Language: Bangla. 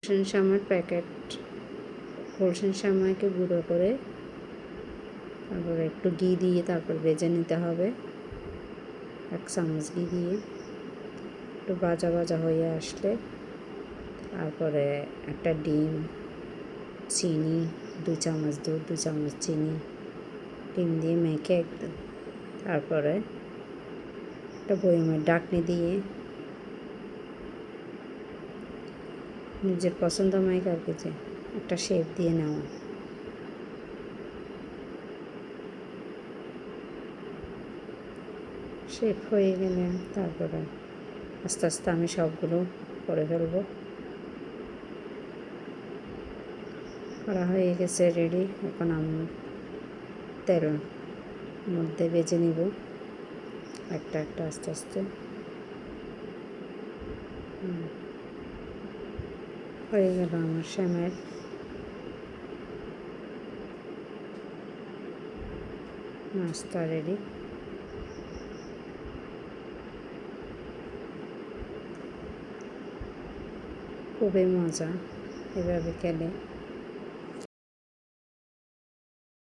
হোলসেন শ্যামার প্যাকেট, হোলসেন শ্যামাকে গুঁড়ো করে তারপরে একটু ঘি দিয়ে তারপর ভেজে নিতে হবে। 1 চামচ ঘি দিয়ে একটু ভাজা ভাজা হয়ে আসলে তারপরে একটা ডিম, চিনি, 2 চামচ দুধ, 2 চামচ চিনি, ডিম দিয়ে মেখে তারপরে একটা বয়মের ঢাকনি দিয়ে নিজের পছন্দ মতো আর কি একটা শেপ দিয়ে নেওয়া। শেপ হয়ে গেলে তারপরে আস্তে আস্তে আমি সবগুলো করে ফেলবো। করা হয়ে গেছে রেডি। এখন আমি তেল মধ্যে ভেজে নিব একটা একটা আস্তে আস্তে। হয়ে গেল আমার শ্যামের নাস্তা রেডি। খুবই মজা এভাবে খেলে।